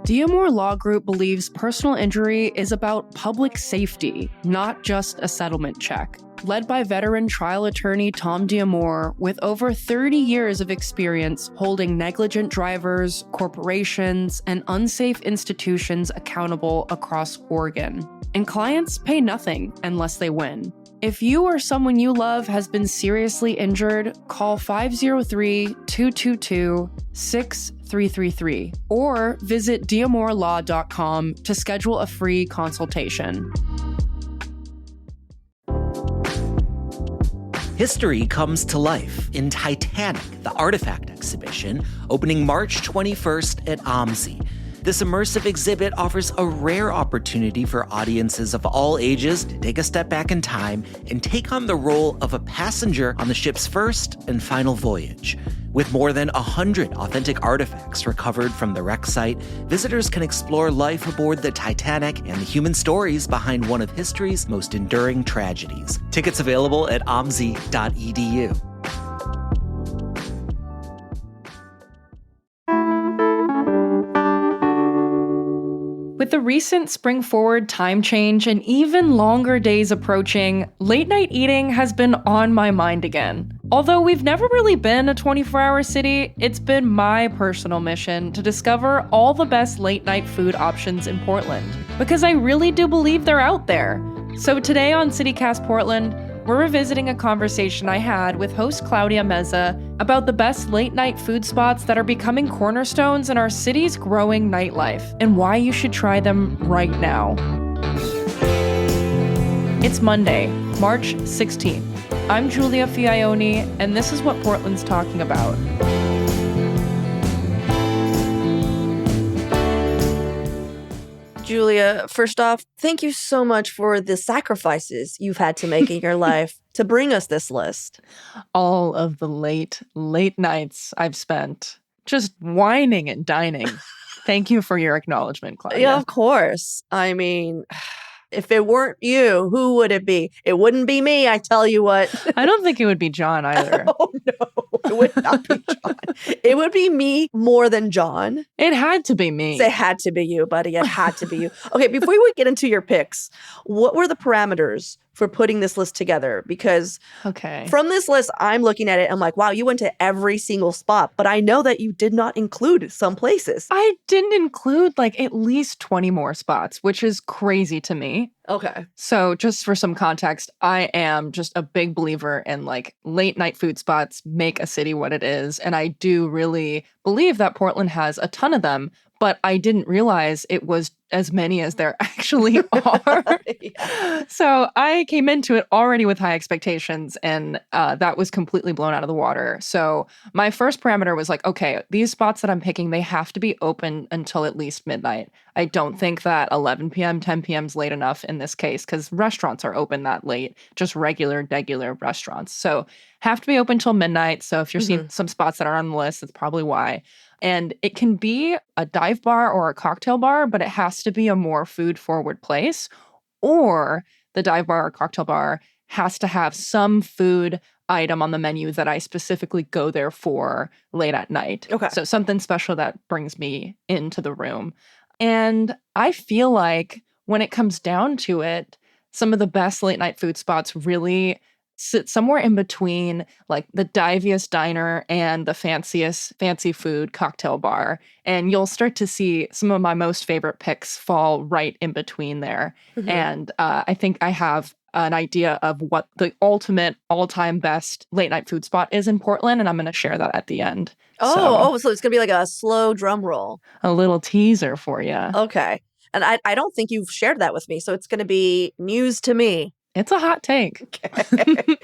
Diamore Law Group believes personal injury is about public safety, not just a settlement check. Led by veteran trial attorney Tom Diamore, with over 30 years of experience holding negligent drivers, corporations, and unsafe institutions accountable across Oregon. And clients pay nothing unless they win. If you or someone you love has been seriously injured, call 503-222-6333 or visit diamorelaw.com to schedule a free consultation. History comes to life in Titanic, the artifact exhibition, opening March 21st at OMSI. This immersive exhibit offers a rare opportunity for audiences of all ages to take a step back in time and take on the role of a passenger on the ship's first and final voyage. With more than 100 authentic artifacts recovered from the wreck site, visitors can explore life aboard the Titanic and the human stories behind one of history's most enduring tragedies. Tickets available at omsi.edu. With the recent spring forward time change and even longer days approaching, late night eating has been on my mind again. Although we've never really been a 24-hour city, it's been my personal mission to discover all the best late night food options in Portland, because I really do believe they're out there. So today on CityCast Portland, we're revisiting a conversation I had with host Claudia Meza about the best late-night food spots that are becoming cornerstones in our city's growing nightlife and why you should try them right now. It's Monday, March 16th. I'm Giulia Fiaoni, and this is what Portland's talking about. Giulia, first off, thank you so much for the sacrifices you've had to make in your life to bring us this list. All of the late nights I've spent just whining and dining. Thank you for your acknowledgement, Claudia. Yeah, of course. I mean, if it weren't you, who would it be? It wouldn't be me, I tell you what. I don't think it would be John either. Oh, no. It would not be John. It would be me more than John. It had to be me. It had to be you, buddy. It had to be you. Okay, before we get into your picks, what were the parameters for putting this list together? Because from this list, I'm looking at it, I'm like, wow, you went to every single spot. But I know that you did not include some places. I didn't include like at least 20 more spots, which is crazy to me. Okay. So just for some context, I am just a big believer in like late night food spots make a city what it is. And I do really believe that Portland has a ton of them, but I didn't realize it was as many as there actually are. Yeah. So I came into it already with high expectations, and that was completely blown out of the water. So my first parameter was like, okay, these spots that I'm picking, they have to be open until at least midnight. I don't think that 11 p.m., 10 p.m. is late enough in this case, because restaurants are open that late, just regular restaurants. So have to be open till midnight. So if you're seeing some spots that are on the list, that's probably why. And it can be a dive bar or a cocktail bar, but it has to be a more food-forward place. Or the dive bar or cocktail bar has to have some food item on the menu that I specifically go there for late at night. Okay. So something special that brings me into the room. And I feel like when it comes down to it, some of the best late night food spots really sit somewhere in between like the diviest diner and the fancy food cocktail bar. And you'll start to see some of my most favorite picks fall right in between there. Mm-hmm. And I think I have an idea of what the ultimate all-time best late night food spot is in Portland, and I'm going to share that at the end. So it's going to be like a slow drum roll. A little teaser for you. Okay. And I don't think you've shared that with me, so it's going to be news to me. It's a hot take. Okay.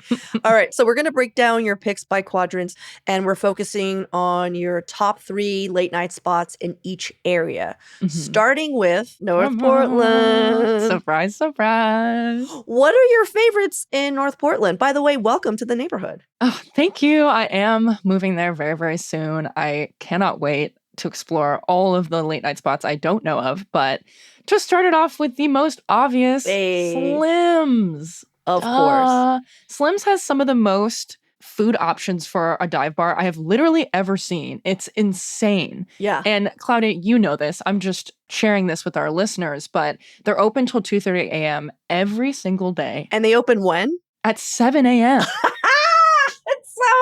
All right. So we're going to break down your picks by quadrants, and we're focusing on your top 3 late night spots in each area, starting with North Portland. Surprise, surprise. What are your favorites in North Portland? By the way, welcome to the neighborhood. Oh, thank you. I am moving there very, very soon. I cannot wait to explore all of the late night spots I don't know of, but just started off with the most obvious, Slim's. Of course. Slim's has some of the most food options for a dive bar I have literally ever seen. It's insane. Yeah. And Claudia, you know this. I'm just sharing this with our listeners, but they're open till 2:30 a.m. every single day. And they open when? At 7 a.m.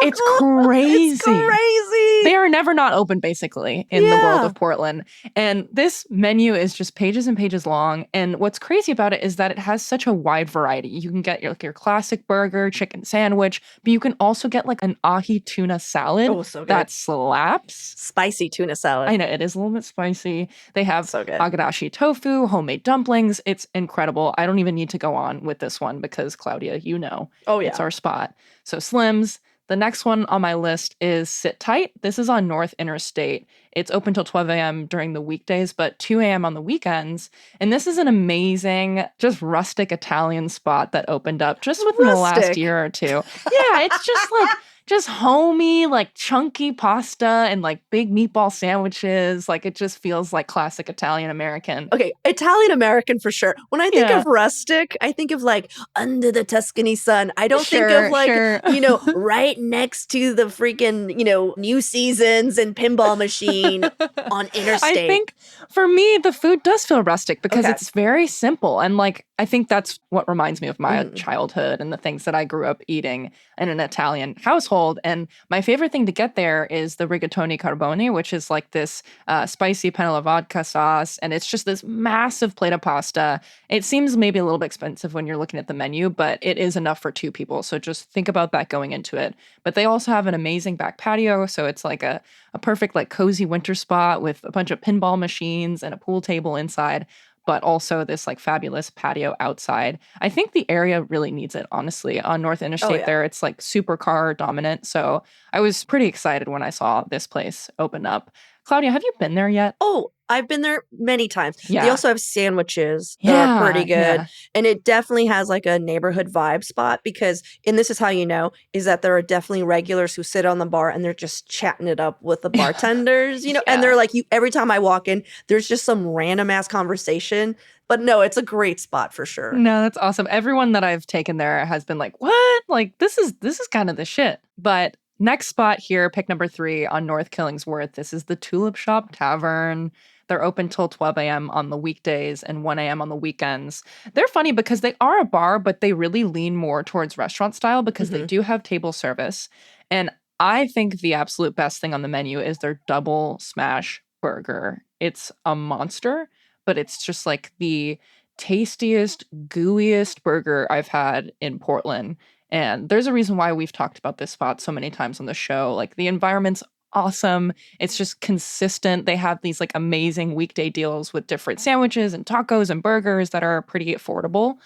It's cool. crazy. It's crazy. They are never not open, basically, in the world of Portland. And this menu is just pages and pages long. And what's crazy about it is that it has such a wide variety. You can get your classic burger, chicken sandwich, but you can also get like an ahi tuna salad. Oh, so good. That slaps. Spicy tuna salad. I know, it is a little bit spicy. They have so good. agadashi tofu, homemade dumplings. It's incredible. I don't even need to go on with this one because, Claudia, you know, it's our spot. So Slims. The next one on my list is Sit Tight. This is on North Interstate. It's open till 12 a.m. during the weekdays, but 2 a.m. on the weekends. And this is an amazing, just rustic Italian spot that opened up just within the last year or two. Yeah, it's just like just homey, like chunky pasta and like big meatball sandwiches. Like it just feels like classic Italian American. Okay, Italian American for sure. When I think of rustic, I think of like under the Tuscany sun. I don't think of like, you know, right next to the freaking, you know, New Seasons and pinball machine on Interstate. I think for me, the food does feel rustic because it's very simple. And like, I think that's what reminds me of my childhood and the things that I grew up eating in an Italian household. And my favorite thing to get there is the rigatoni carboni, which is like this spicy penne alla vodka sauce. And it's just this massive plate of pasta. It seems maybe a little bit expensive when you're looking at the menu, but it is enough for 2 people. So just think about that going into it. But they also have an amazing back patio. So it's like a perfect like cozy winter spot with a bunch of pinball machines and a pool table inside, but also this like fabulous patio outside. I think the area really needs it, honestly. On North Interstate there, it's like super car dominant. So I was pretty excited when I saw this place open up. Claudia, have you been there yet? Oh, I've been there many times. Yeah. They also have sandwiches that are pretty good. Yeah. And it definitely has like a neighborhood vibe spot because, and this is how you know, is that there are definitely regulars who sit on the bar and they're just chatting it up with the bartenders, you know, and they're like, every time I walk in, there's just some random ass conversation. But no, it's a great spot for sure. No, that's awesome. Everyone that I've taken there has been like, what? Like, this is kind of the shit. But next spot here, pick number 3 on North Killingsworth. This is the Tulip Shop Tavern. They're open till 12 a.m. on the weekdays and 1 a.m. on the weekends. They're funny because they are a bar, but they really lean more towards restaurant style because they do have table service. And I think the absolute best thing on the menu is their double smash burger. It's a monster, but it's just like the tastiest, gooeyest burger I've had in Portland. And there's a reason why we've talked about this spot so many times on the show. Like the environment's awesome. It's just consistent. They have these like amazing weekday deals with different sandwiches and tacos and burgers that are pretty affordable.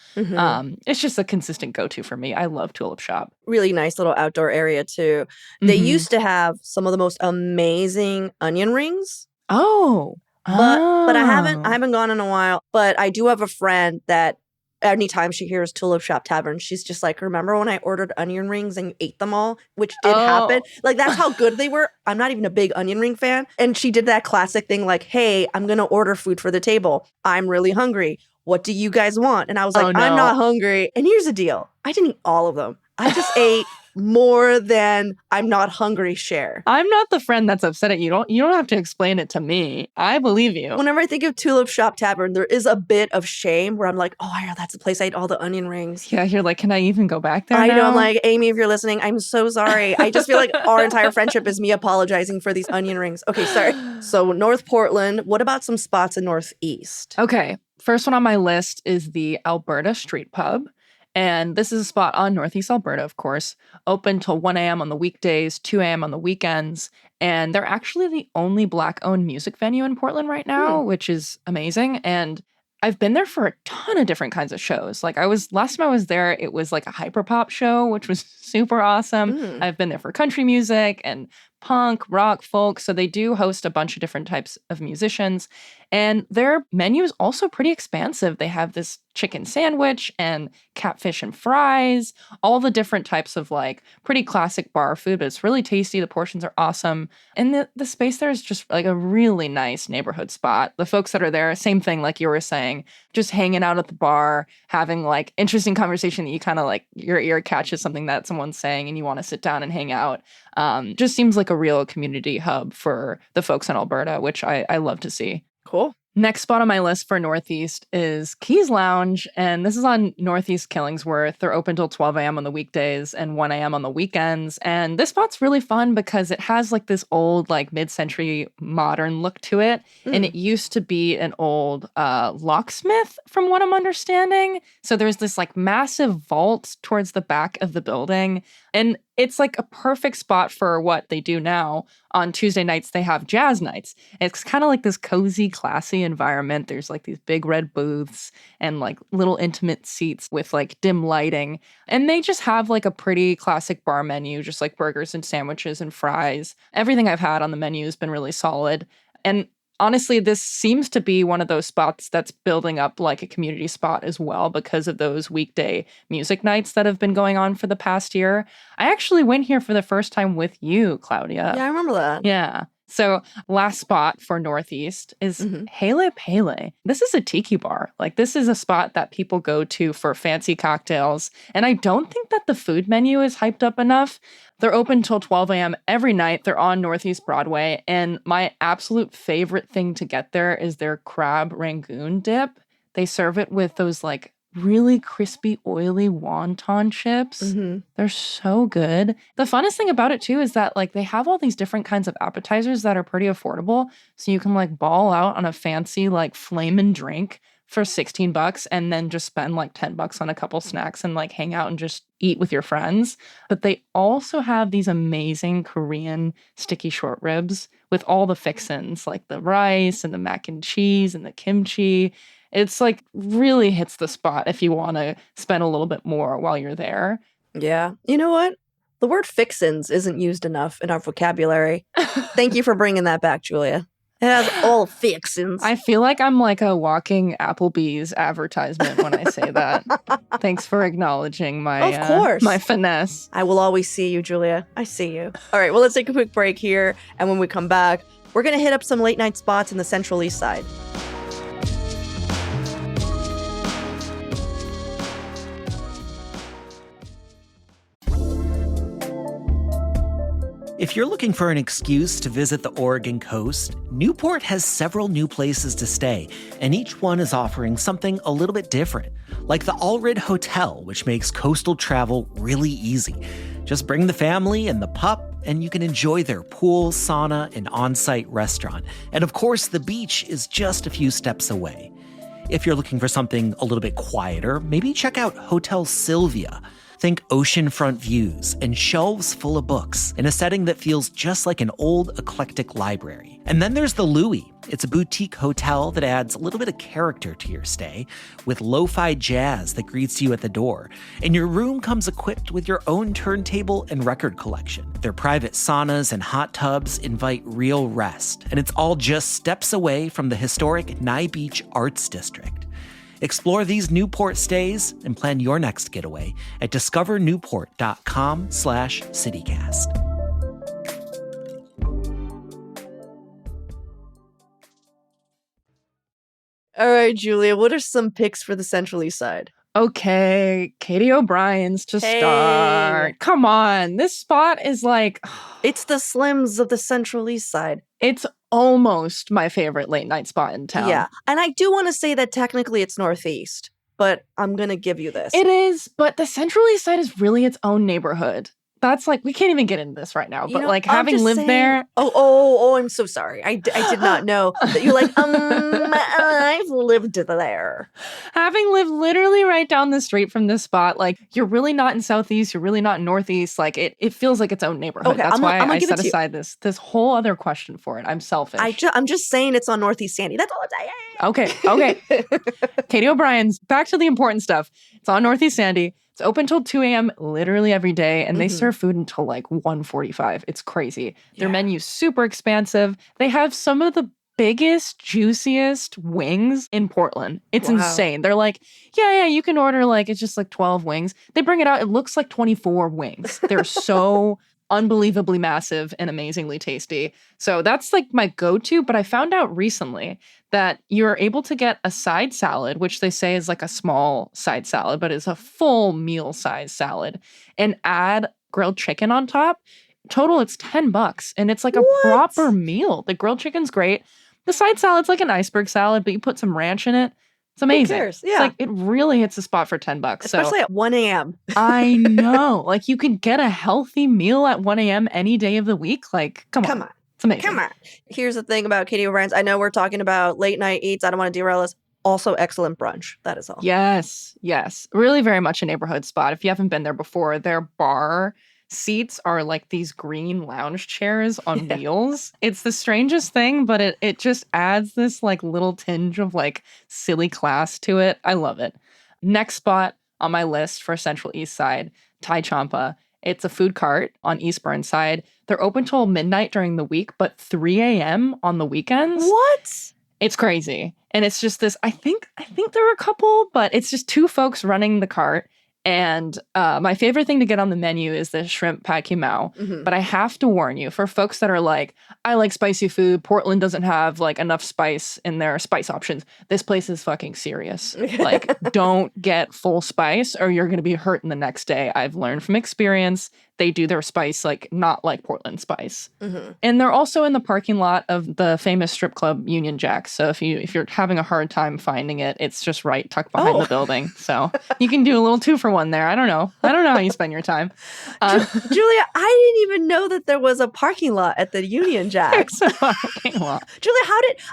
It's just a consistent go-to for me. I love Tulip Shop. Really nice little outdoor area too. They used to have some of the most amazing onion rings. But I haven't gone in a while. But I do have a friend that anytime she hears Tulip Shop Tavern, she's just like, remember when I ordered onion rings and you ate them all? Which did happen. Like, that's how good they were. I'm not even a big onion ring fan. And she did that classic thing like, hey, I'm going to order food for the table. I'm really hungry. What do you guys want? And I was like, I'm not hungry. And here's the deal. I didn't eat all of them. I just ate more than I'm not hungry share. I'm not the friend that's upset at you. You don't have to explain it to me. I believe you. Whenever I think of Tulip Shop Tavern, there is a bit of shame where I'm like, oh, yeah, that's the place I ate all the onion rings. Yeah, you're like, can I even go back there I now? know. I'm like, Amy, if you're listening, I'm so sorry. I just feel like our entire friendship is me apologizing for these onion rings. Okay, sorry. So North Portland, what about some spots in Northeast? Okay, first one on my list is the Alberta Street Pub. And this is a spot on Northeast Alberta, of course, open till 1 a.m. on the weekdays, 2 a.m. on the weekends. And they're actually the only Black-owned music venue in Portland right now, which is amazing. And I've been there for a ton of different kinds of shows. Like last time I was there, it was like a hyperpop show, which was super awesome. I've been there for country music and punk, rock, folk. So they do host a bunch of different types of musicians. And their menu is also pretty expansive. They have this chicken sandwich and catfish and fries, all the different types of like pretty classic bar food, but it's really tasty. The portions are awesome. And the space there is just like a really nice neighborhood spot. The folks that are there, same thing like you were saying, just hanging out at the bar, having like interesting conversation that you kind of like your ear catches something that someone's saying and you want to sit down and hang out. Just seems like a real community hub for the folks in Alberta, which I love to see. Cool. Next spot on my list for Northeast is Keys Lounge, and this is on Northeast Killingsworth. They're open till 12 a.m. on the weekdays and 1 a.m. on the weekends. And this spot's really fun because it has like this old, like mid-century modern look to it. And it used to be an old locksmith, from what I'm understanding. So there's this like massive vault towards the back of the building. And it's like a perfect spot for what they do now. On Tuesday nights, they have jazz nights. It's kind of like this cozy, classy environment. There's like these big red booths and like little intimate seats with like dim lighting. And they just have like a pretty classic bar menu, just like burgers and sandwiches and fries. Everything I've had on the menu has been really solid. And honestly, this seems to be one of those spots that's building up like a community spot as well because of those weekday music nights that have been going on for the past year. I actually went here for the first time with you, Claudia. Yeah, I remember that. Yeah. So last spot for Northeast is Hele Pele. This is a tiki bar. Like this is a spot that people go to for fancy cocktails. And I don't think that the food menu is hyped up enough. They're open till 12 a.m. every night. They're on Northeast Broadway. And my absolute favorite thing to get there is their crab rangoon dip. They serve it with those like really crispy, oily wonton chips. They're so good. The funnest thing about it too is that like they have all these different kinds of appetizers that are pretty affordable. So you can like ball out on a fancy like flamin' drink for $16 and then just spend like $10 on a couple snacks and like hang out and just eat with your friends. But they also have these amazing Korean sticky short ribs with all the fixins like the rice and the mac and cheese and the kimchi. It's like really hits the spot if you want to spend a little bit more while you're there. Yeah. You know what? The word fixins isn't used enough in our vocabulary. Thank you for bringing that back, Julia. It has all fixins. I feel like I'm like a walking Applebee's advertisement when I say that. Thanks for acknowledging my of course. My finesse. I will always see you, Julia. I see you. All right, well, let's take a quick break here. And when we come back, we're going to hit up some late night spots in the Central East Side. If you're looking for an excuse to visit the Oregon coast, Newport has several new places to stay, and each one is offering something a little bit different, like the Allred Hotel, which makes coastal travel really easy. Just bring the family and the pup, and you can enjoy their pool, sauna, and on-site restaurant. And of course, the beach is just a few steps away. If you're looking for something a little bit quieter, maybe check out Hotel Sylvia. Think oceanfront views and shelves full of books in a setting that feels just like an old eclectic library. And then there's the Louie. It's a boutique hotel that adds a little bit of character to your stay with lo-fi jazz that greets you at the door. And your room comes equipped with your own turntable and record collection. Their private saunas and hot tubs invite real rest. And it's all just steps away from the historic Nye Beach Arts District. Explore these Newport stays and plan your next getaway at discovernewport.com/citycast. All right, Julia, what are some picks for the Central East Side? Okay, Katie O'Brien's to start. Come on, this spot is like... It's the Slims of the Central East Side. It's almost my favorite late night spot in town. Yeah, and I do want to say that technically it's Northeast, but I'm going to give you this. It is, but the Central East Side is really its own neighborhood. That's like, we can't even get into this right now, but like having lived there. Oh, I'm so sorry. I did not know that you're like, I've lived there. Having lived literally right down the street from this spot, like you're really not in Southeast, you're really not in Northeast. Like it feels like its own neighborhood. Okay, That's why I set aside you. this whole other question for it. I'm selfish. I'm just saying it's on Northeast Sandy. That's all I'm saying. Okay. Katie O'Brien's, back to the important stuff. It's on Northeast Sandy. It's open till 2 a.m. literally every day, and they Mhm. serve food until like 1:45. It's crazy. Their Yeah. menu's super expansive. They have some of the biggest, juiciest wings in Portland. It's Wow. insane. They're like, yeah, you can order like, it's just like 12 wings. They bring it out, it looks like 24 wings. They're so unbelievably massive and amazingly tasty. So that's like my go-to, but I found out recently that you're able to get a side salad, which they say is like a small side salad, but is a full meal size salad, and add grilled chicken on top. Total, it's $10, and it's like a What? proper meal. The grilled chicken's great. The side salad's like an iceberg salad, but you put some ranch in it. It's amazing. Who cares? It's Yeah. like it really hits the spot for $10. Especially at 1 a.m. I know. Like you can get a healthy meal at 1 a.m. any day of the week. Like, come on. It's amazing. Come on. Here's the thing about Katie O'Brien's. I know we're talking about late night eats. I don't want to derail us. Also excellent brunch. That is all. Yes. Really very much a neighborhood spot. If you haven't been there before, their bar seats are like these green lounge chairs on wheels. It's the strangest thing, but it just adds this like little tinge of like silly class to it. I love it. Next spot on my list for Central East Side, Thai Champa. It's a food cart on East Burnside. They're open till midnight during the week, but 3 a.m. on the weekends. What? It's crazy. And it's just this, I think there are a couple, but it's just two folks running the cart. And my favorite thing to get on the menu is the shrimp pad kee mao. Mhm. But I have to warn you, for folks that are like, I like spicy food, Portland doesn't have like enough spice in their spice options. This place is fucking serious. Like, don't get full spice or you're going to be hurting the next day. I've learned from experience. They do their spice like not like Portland spice. Mhm. And they're also in the parking lot of the famous strip club Union Jack. So if you're having a hard time finding it, it's just right tucked behind the building. So you can do a little 2-for-1 there. I don't know how you spend your time. Julia, I didn't even know that there was a parking lot at the Union Jack. There's a parking lot. Julia,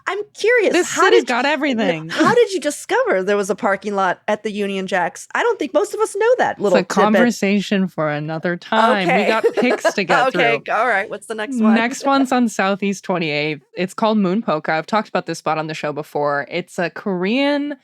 I'm curious. This city's got everything. How did you discover there was a parking lot at the Union Jacks? I don't think most of us know that little It's a conversation for another time. Okay. We got pics to get through. Okay, all right. What's the next one? Next one's on Southeast 28th. It's called Moon Poka. I've talked about this spot on the show before. It's a Korean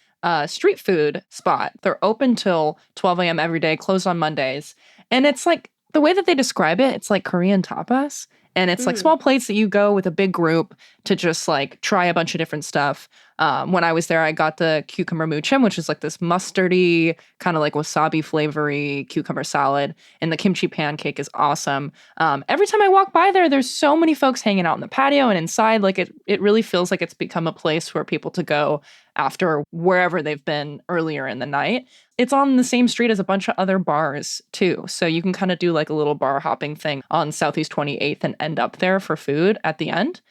street food spot. They're open till 12 a.m. every day, closed on Mondays. And it's like, the way that they describe it, it's like Korean tapas. And it's like small plates that you go with a big group to just like try a bunch of different stuff. When I was there, I got the cucumber muchim, which is like this mustardy, kind of like wasabi flavory cucumber salad. And the kimchi pancake is awesome. Every time I walk by there, there's so many folks hanging out in the patio and inside. Like it really feels like it's become a place for people to go after wherever they've been earlier in the night. It's on the same street as a bunch of other bars too. So you can kind of do like a little bar hopping thing on Southeast 28th and end up there for food at the end.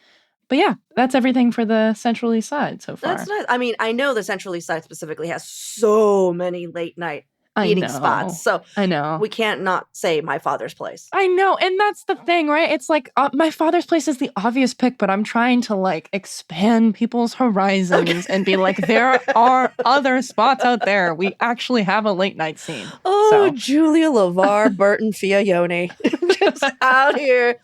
But yeah, that's everything for the Central East Side so far. That's nice. I mean, I know the Central East Side specifically has so many late night eating spots. So I know. We can't not say My Father's Place. I know. And that's the thing, right? It's like My Father's Place is the obvious pick, but I'm trying to like expand people's horizons and be like, there are other spots out there. We actually have a late night scene. Oh, Julia LeVar Burton Fiaoni. Just out here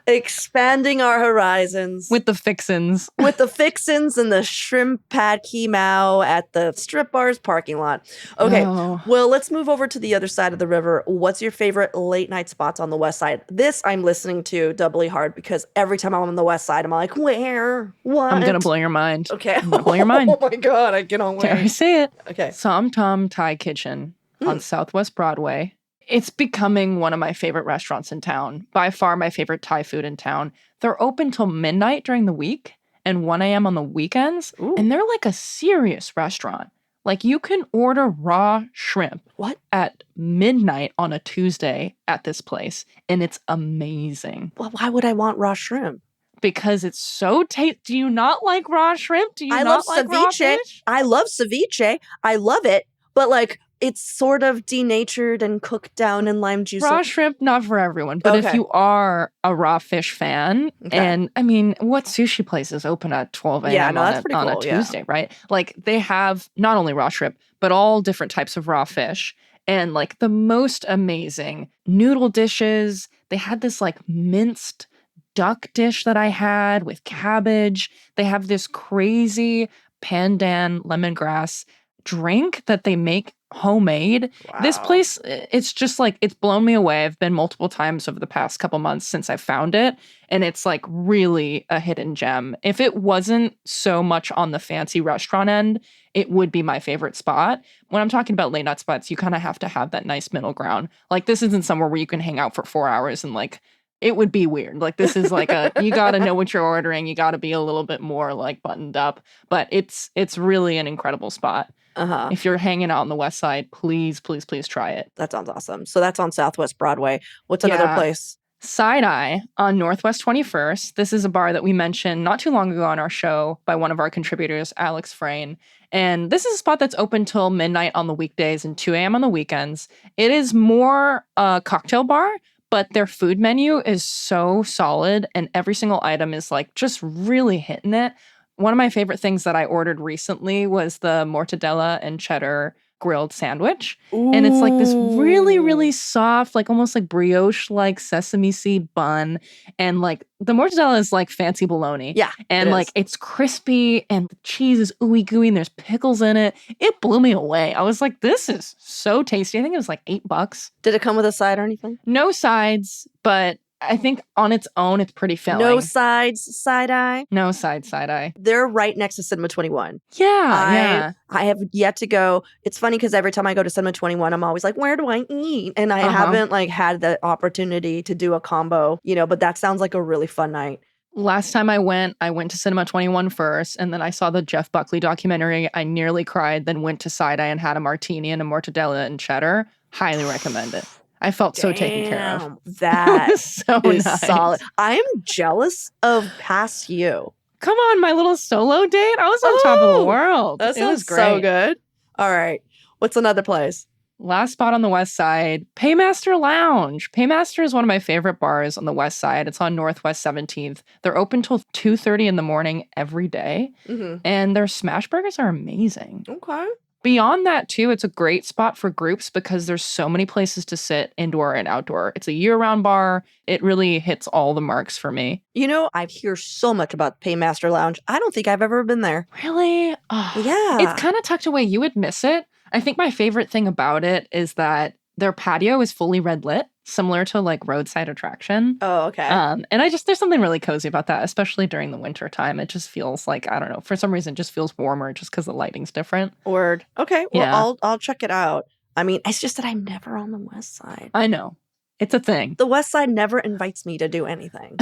expanding our horizons. With the fixins. With the fixins and the shrimp pad kee mao at the strip bar's parking lot. Okay, well, let's move over to the other side of the river. What's your favorite late night spots on the west side? This I'm listening to doubly hard because every time I'm on the west side, I'm like, where? What? I'm going to blow your mind. Okay. I'm going to blow your mind. Oh my God, I cannot wait. Dare I say it? Okay. Som Tom Thai Kitchen on Southwest Broadway. It's becoming one of my favorite restaurants in town. By far my favorite Thai food in town. They're open till midnight during the week and 1 a.m. on the weekends. Ooh. And they're like a serious restaurant. Like you can order raw shrimp at midnight on a Tuesday at this place. And it's amazing. Well, why would I want raw shrimp? Because it's so tasty. Do you not like raw shrimp? Do you not like raw fish? I love ceviche. I love it. But like, it's sort of denatured and cooked down in lime juice. Raw shrimp, not for everyone. But if you are a raw fish fan, and I mean, what sushi places open at 12 a.m. on a Tuesday, right? Like they have not only raw shrimp, but all different types of raw fish. And like the most amazing noodle dishes. They had this like minced duck dish that I had with cabbage. They have this crazy pandan lemongrass drink that they make homemade. Wow. This place, it's just like, it's blown me away. I've been multiple times over the past couple months since I found it. And it's like really a hidden gem. If it wasn't so much on the fancy restaurant end, it would be my favorite spot. When I'm talking about late night spots, you kind of have to have that nice middle ground. Like, this isn't somewhere where you can hang out for 4 hours and like, it would be weird. Like, this is like you got to know what you're ordering. You got to be a little bit more like buttoned up, but it's really an incredible spot. If you're hanging out on the West Side, please, please, please try it. That sounds awesome. So that's on Southwest Broadway. What's another place? Side Eye on Northwest 21st. This is a bar that we mentioned not too long ago on our show by one of our contributors, Alex Frayne. And this is a spot that's open till midnight on the weekdays and 2 a.m. on the weekends. It is more a cocktail bar, but their food menu is so solid and every single item is like just really hitting it. One of my favorite things that I ordered recently was the mortadella and cheddar grilled sandwich. Ooh. And it's like this really, really soft, like almost like brioche-like sesame seed bun. And like the mortadella is like fancy bologna. Yeah. And like it's crispy and the cheese is ooey gooey and there's pickles in it. It blew me away. I was like, this is so tasty. I think it was like $8. Did it come with a side or anything? No sides, but I think on its own, it's pretty filling. No sides, side eye? No side eye. They're right next to Cinema 21. Yeah. I have yet to go. It's funny because every time I go to Cinema 21, I'm always like, where do I eat? And I haven't like had the opportunity to do a combo, but that sounds like a really fun night. Last time I went to Cinema 21 first, and then I saw the Jeff Buckley documentary. I nearly cried, then went to Side Eye and had a martini and a mortadella and cheddar. Highly recommend it. I felt so taken care of. That is so nice. Solid. I am jealous of past you. Come on, my little solo date. I was on top of the world. That sounds so good. All right. What's another place? Last spot on the West Side, Paymaster Lounge. Paymaster is one of my favorite bars on the West Side. It's on Northwest 17th. They're open till 2:30 in the morning every day. Mm-hmm. And their smash burgers are amazing. Okay. Beyond that, too, it's a great spot for groups because there's so many places to sit indoor and outdoor. It's a year-round bar. It really hits all the marks for me. I hear so much about Paymaster Lounge. I don't think I've ever been there. Really? Oh, yeah. It's kind of tucked away. You would miss it. I think my favorite thing about it is that their patio is fully red lit, similar to like roadside attraction. Oh, okay. And there's something really cozy about that, especially during the winter time. It just feels like, I don't know, for some reason, it just feels warmer just because the lighting's different. Word. Okay. Well, yeah. I'll check it out. I mean, it's just that I'm never on the West Side. I know. It's a thing. The West Side never invites me to do anything.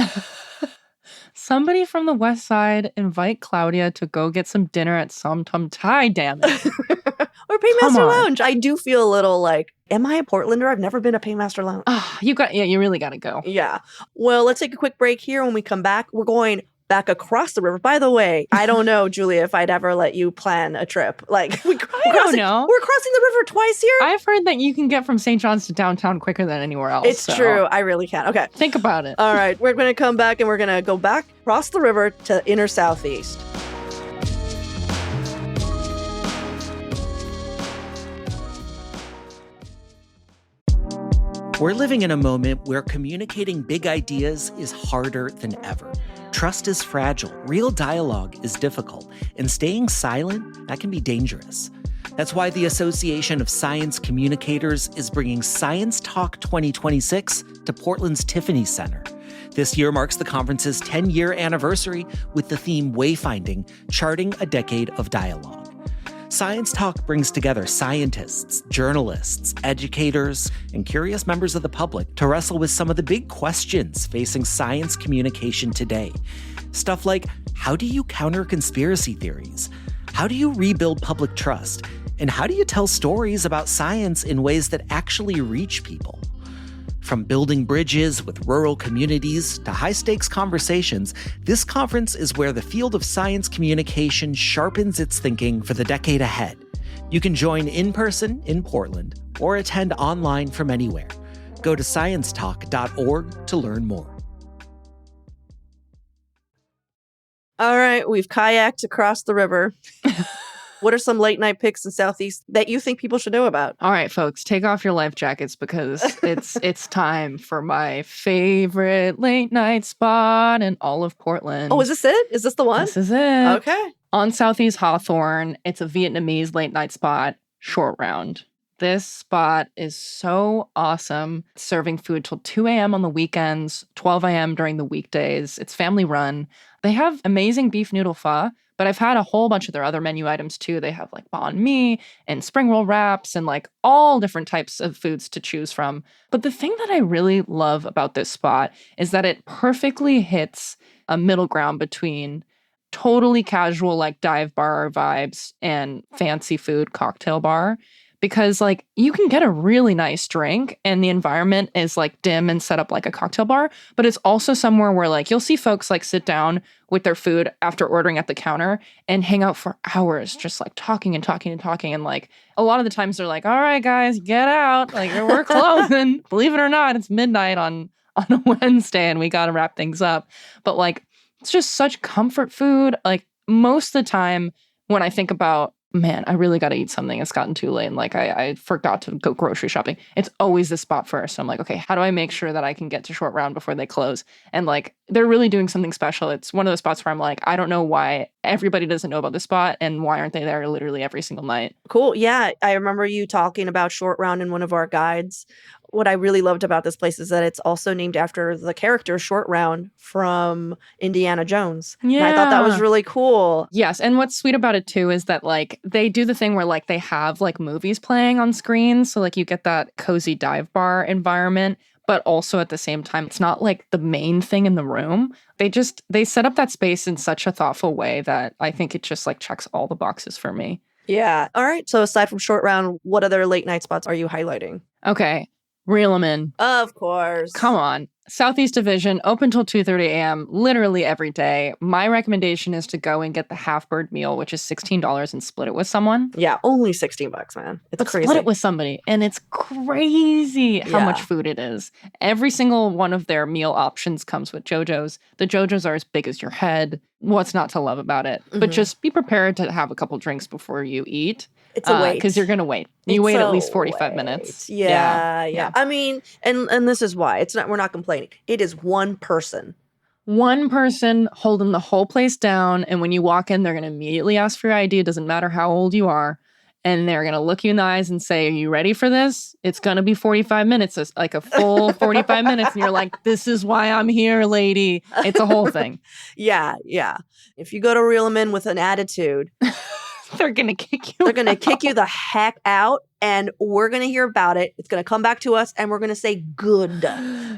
Somebody from the West Side invite Claudia to go get some dinner at Som Tum Thai, damn it. Or Paymaster Lounge. I do feel a little like, am I a Portlander? I've never been to Paymaster Lounge. You really got to go. Yeah. Well, let's take a quick break here. When we come back, we're going back across the river. By the way, I don't know, Giulia, if I'd ever let you plan a trip. Like, I don't know. We're crossing the river twice here. I've heard that you can get from St. John's to downtown quicker than anywhere else. It's true. I really can. Okay. Think about it. All right. We're going to come back and we're going to go back across the river to inner Southeast. We're living in a moment where communicating big ideas is harder than ever. Trust is fragile, real dialogue is difficult, and staying silent, that can be dangerous. That's why the Association of Science Communicators is bringing Science Talk 2026 to Portland's Tiffany Center. This year marks the conference's 10-year anniversary with the theme Wayfinding, Charting a Decade of Dialogue. Science Talk brings together scientists, journalists, educators, and curious members of the public to wrestle with some of the big questions facing science communication today. Stuff like, how do you counter conspiracy theories? How do you rebuild public trust? And how do you tell stories about science in ways that actually reach people? From building bridges with rural communities to high-stakes conversations, this conference is where the field of science communication sharpens its thinking for the decade ahead. You can join in person in Portland or attend online from anywhere. Go to sciencetalk.org to learn more. All right, we've kayaked across the river. What are some late night picks in Southeast that you think people should know about? All right, folks, take off your life jackets because it's time for my favorite late night spot in all of Portland. Oh, is this it? Is this the one? This is it. Okay. On Southeast Hawthorne, it's a Vietnamese late night spot, Short Round. This spot is so awesome. Serving food till 2 a.m. on the weekends, 12 a.m. during the weekdays. It's family run. They have amazing beef noodle pho, but I've had a whole bunch of their other menu items too. They have like banh mi and spring roll wraps and like all different types of foods to choose from. But the thing that I really love about this spot is that it perfectly hits a middle ground between totally casual like dive bar vibes and fancy food cocktail bar, because like you can get a really nice drink and the environment is like dim and set up like a cocktail bar, but it's also somewhere where like you'll see folks like sit down with their food after ordering at the counter and hang out for hours just like talking and talking and talking. And like a lot of the times they're like, all right guys, get out, like we're closing. Believe it or not, it's midnight on a Wednesday and we got to wrap things up. But like it's just such comfort food. Like most of the time when I think about, man, I really got to eat something, it's gotten too late and like I forgot to go grocery shopping, it's always this spot first. I'm like, okay, how do I make sure that I can get to Short Round before they close? And like they're really doing something special. It's one of those spots where I'm like, I don't know why everybody doesn't know about this spot and why aren't they there literally every single night. Cool. Yeah, I remember you talking about Short Round in one of our guides. What I really loved about this place is that it's also named after the character Short Round from Indiana Jones. Yeah. And I thought that was really cool. Yes. And what's sweet about it too is that like they do the thing where like they have like movies playing on screen. So like you get that cozy dive bar environment, but also at the same time, it's not like the main thing in the room. They set up that space in such a thoughtful way that I think it just like checks all the boxes for me. Yeah. All right. So aside from Short Round, what other late night spots are you highlighting? Okay. Reel 'em in. Of course. Come on. Southeast Division, open till 2:30 a.m. literally every day. My recommendation is to go and get the half bird meal, which is $16, and split it with someone. Yeah, only $16, man. It's crazy. Split it with somebody, and it's crazy how much food it is. Every single one of their meal options comes with JoJo's. The JoJo's are as big as your head. What's not to love about it? But just be prepared to have a couple drinks before you eat. It's a wait. Because you're going to wait. You wait at least 45 minutes. Yeah. I mean, and this is why. We're not complaining. It is one person. One person holding the whole place down. And when you walk in, they're going to immediately ask for your ID. It doesn't matter how old you are. And they're going to look you in the eyes and say, are you ready for this? It's going to be 45 minutes. It's like a full 45 minutes. And you're like, this is why I'm here, lady. It's a whole thing. Yeah. If you go to Reel 'em in with an attitude, they're going to kick you They're going to kick you the heck out, and we're going to hear about it. It's going to come back to us, and we're going to say good.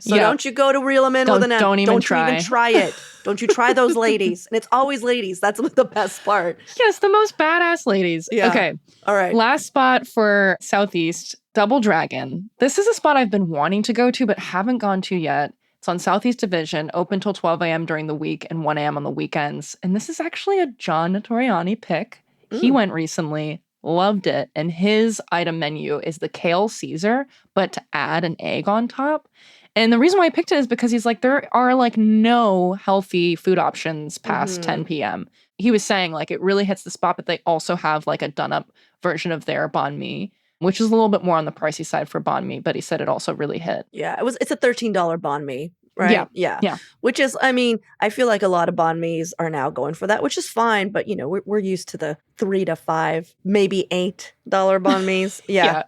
So don't you go to Reel 'em in with an attitude. Don't even try. You even try it. Don't you try those ladies. And it's always ladies. That's the best part. Yes, the most badass ladies. Yeah. Okay. All right. Last spot for Southeast, Double Dragon. This is a spot I've been wanting to go to, but haven't gone to yet. It's on Southeast Division, open till 12 a.m. during the week and 1 a.m. on the weekends. And this is actually a John Notoriani pick. He went recently, loved it, and his item menu is the kale Caesar, but to add an egg on top. And the reason why I picked it is because he's like, there are like no healthy food options past 10 p.m. He was saying like it really hits the spot, but they also have like a done-up version of their banh mi, which is a little bit more on the pricey side for banh mi, but he said it also really hit. Yeah, it's a $13 banh mi. Right? Yeah. Which is, I mean, I feel like a lot of banh mi's are now going for that, which is fine. But, you know, we're used to the $3 to $5, maybe $8 banh mi's. Yeah.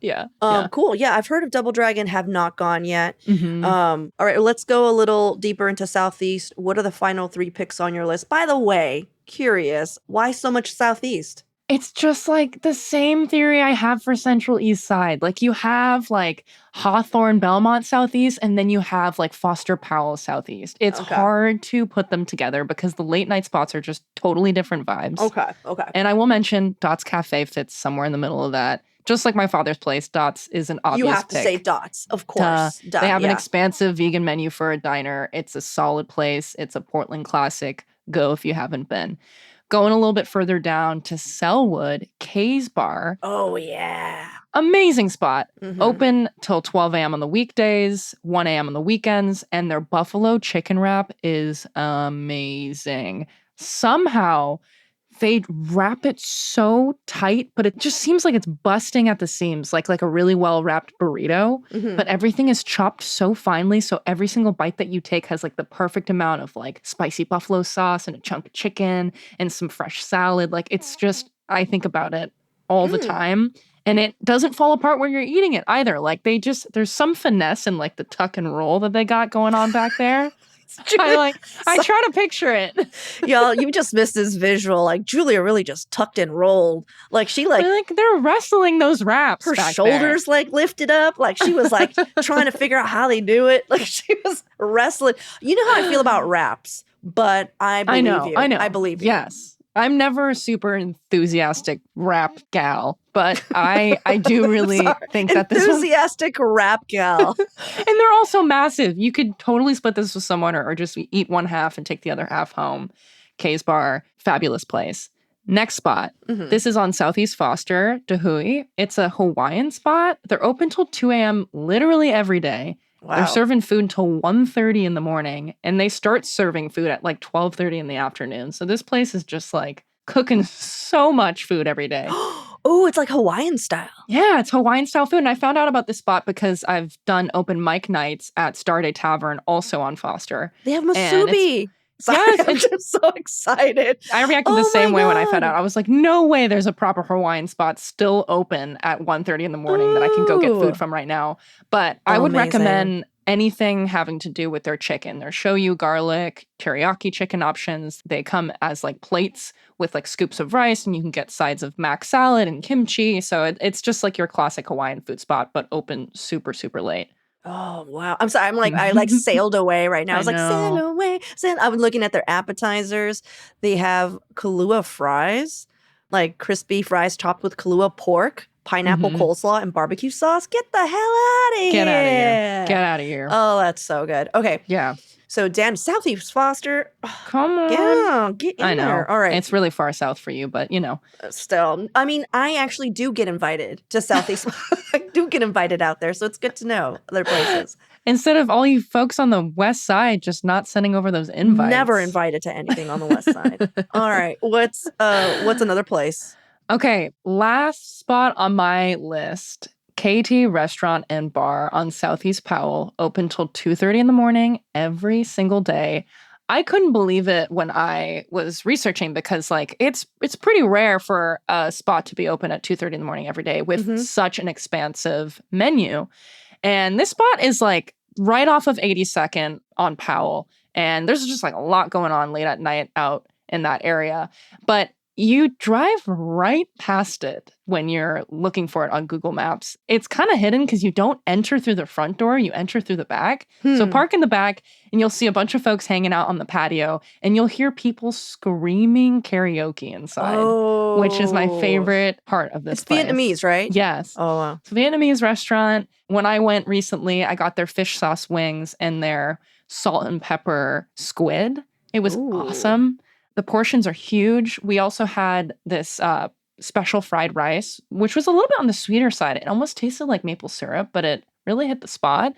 Cool. Yeah, I've heard of Double Dragon, have not gone yet. All right, let's go a little deeper into Southeast. What are the final 3 picks on your list? By the way, curious, why so much Southeast? It's just like the same theory I have for Central East Side. Like you have like Hawthorne, Belmont Southeast, and then you have like Foster Powell Southeast. It's hard to put them together because the late night spots are just totally different vibes. Okay. And I will mention Dot's Cafe fits somewhere in the middle of that. Just like my father's place, Dot's is an obvious pick. You have to say Dot's, of course. They have an expansive vegan menu for a diner. It's a solid place. It's a Portland classic. Go if you haven't been. Going a little bit further down to Sellwood, Kay's Bar. Oh, yeah. Amazing spot. Open till 12 a.m. on the weekdays, 1 a.m. on the weekends, and their buffalo chicken wrap is amazing. Somehow, they wrap it so tight, but it just seems like it's busting at the seams, like a really well-wrapped burrito. But everything is chopped so finely, so every single bite that you take has like the perfect amount of like spicy buffalo sauce and a chunk of chicken and some fresh salad. Like it's just, I think about it all the time. And it doesn't fall apart when you're eating it either. Like there's some finesse in like the tuck and roll that they got going on back there. I try to picture it. Y'all, you just missed this visual. Like Giulia really just tucked and rolled. Like she they're wrestling those wraps. Her shoulders there. like lifted up. Like she was like trying to figure out how they do it. Like she was wrestling. You know how I feel about wraps, but I believe you. I know. I believe you. Yes. I'm never a super enthusiastic rap gal, but I do really think that this enthusiastic rap gal. And they're also massive. You could totally split this with someone or just eat one half and take the other half home. K's Bar, fabulous place. Next spot. Mm-hmm. This is on Southeast Foster, Dahui. It's a Hawaiian spot. They're open till 2 a.m. literally every day. Wow. They're serving food until 1:30 in the morning, and they start serving food at like 12:30 in the afternoon. So this place is just like cooking so much food every day. Oh, it's like Hawaiian style. Yeah, it's Hawaiian style food. And I found out about this spot because I've done open mic nights at Starday Tavern, also on Foster. They have masubi. Yes, I'm just so excited. I reacted the same way when I found out. I was like, no way there's a proper Hawaiian spot still open at 1:30 in the morning that I can go get food from right now. But I would recommend anything having to do with their chicken. Their shoyu garlic, teriyaki chicken options. They come as like plates with like scoops of rice, and you can get sides of mac salad and kimchi. So it's just like your classic Hawaiian food spot, but open super, super late. Oh, wow. I'm sorry. I sailed away right now. I was like, sail away. I was looking at their appetizers. They have Kahlua fries, like crispy fries topped with Kahlua pork, pineapple coleslaw, and barbecue sauce. Get the hell out of here. Get out of here. Get out of here. Oh, that's so good. Okay. Yeah. So, Dan, Southeast Foster. Come on. Yeah, get in there. All right. It's really far south for you, but you know. Still. I mean, I actually do get invited to Southeast. I do get invited out there, so it's good to know other places. Instead of all you folks on the west side just not sending over those invites. Never invited to anything on the west side. All right. What's another place? Okay, last spot on my list. KT Restaurant and Bar on Southeast Powell, open till 2:30 in the morning every single day. I couldn't believe it when I was researching because like it's pretty rare for a spot to be open at 2:30 in the morning every day with such an expansive menu. And this spot is like right off of 82nd on Powell. And there's just like a lot going on late at night out in that area. But you drive right past it when you're looking for it on Google Maps. It's kind of hidden because you don't enter through the front door, you enter through the back. So park in the back and you'll see a bunch of folks hanging out on the patio and you'll hear people screaming karaoke inside, which is my favorite part of this place. It's Vietnamese, right? Yes. Oh, wow. It's a Vietnamese restaurant. When I went recently, I got their fish sauce wings and their salt and pepper squid. It was awesome. The portions are huge. We also had this special fried rice, which was a little bit on the sweeter side. It almost tasted like maple syrup, but it really hit the spot.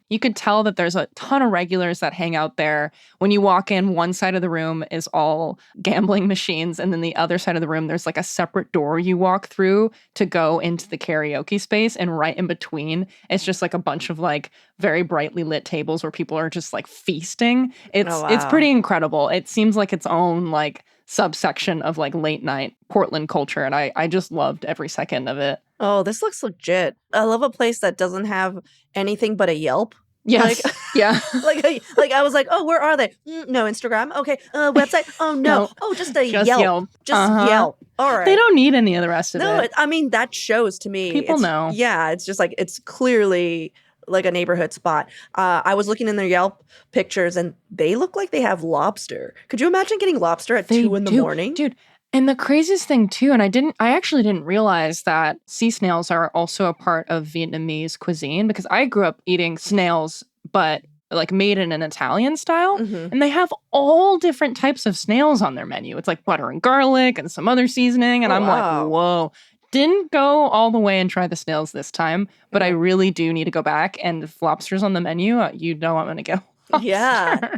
You could tell that there's a ton of regulars that hang out there. When you walk in, one side of the room is all gambling machines, and then the other side of the room, there's like a separate door you walk through to go into the karaoke space, and right in between, it's just like a bunch of like very brightly lit tables where people are just like feasting. It's pretty incredible. It seems like its own like subsection of like late night Portland culture, and I just loved every second of it. Oh, this looks legit. I love a place that doesn't have anything but a Yelp. Yes. Yeah. like I was like, oh, where are they? No, Instagram. Okay. Website. Oh, no. Oh, just Yelp. Just Yelp. All right. They don't need any of the rest of it. No, I mean, that shows to me. People know. Yeah. It's just like, it's clearly like a neighborhood spot. I was looking in their Yelp pictures and they look like they have lobster. Could you imagine getting lobster at 2 in the morning? Dude. And the craziest thing too, and I actually didn't realize that sea snails are also a part of Vietnamese cuisine because I grew up eating snails, but like made in an Italian style. And they have all different types of snails on their menu. It's like butter and garlic and some other seasoning. And I'm like, whoa. Didn't go all the way and try the snails this time, but I really do need to go back. And if lobster's on the menu, you know I'm going to go. Yeah.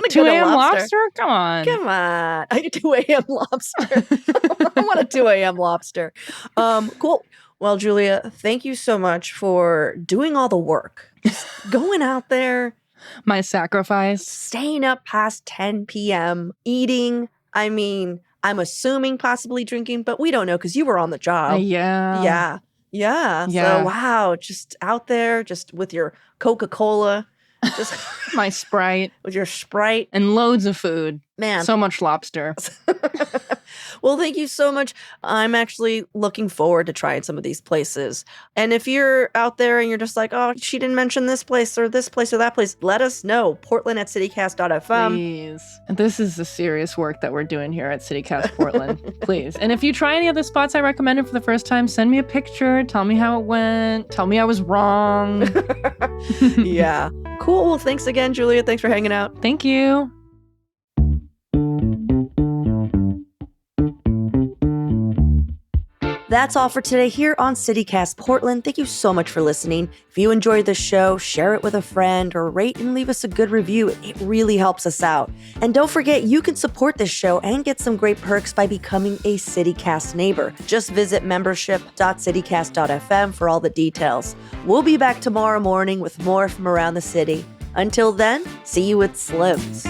2 a.m. lobster? Come on. I get 2 a.m. lobster. I want a 2 a.m. lobster. Cool. Well, Giulia, thank you so much for doing all the work. Just going out there. My sacrifice. Staying up past 10 p.m. Eating. I mean, I'm assuming possibly drinking, but we don't know because you were on the job. Yeah. Yeah. Yeah. So, wow, just out there, just with your Coca-Cola, just my Sprite. With your Sprite. And loads of food. Man. So much lobster. Well, thank you so much. I'm actually looking forward to trying some of these places. And if you're out there and you're just like, oh, she didn't mention this place or that place, let us know. Portland@citycast.fm. Please. This is the serious work that we're doing here at CityCast Portland. Please. And if you try any of the spots I recommended for the first time, send me a picture. Tell me how it went. Tell me I was wrong. Yeah. Cool. Well, thanks again, Giulia. Thanks for hanging out. Thank you. That's all for today here on CityCast Portland. Thank you so much for listening. If you enjoyed the show, share it with a friend or rate and leave us a good review. It really helps us out. And don't forget, you can support this show and get some great perks by becoming a CityCast neighbor. Just visit membership.citycast.fm for all the details. We'll be back tomorrow morning with more from around the city. Until then, see you at Slim's.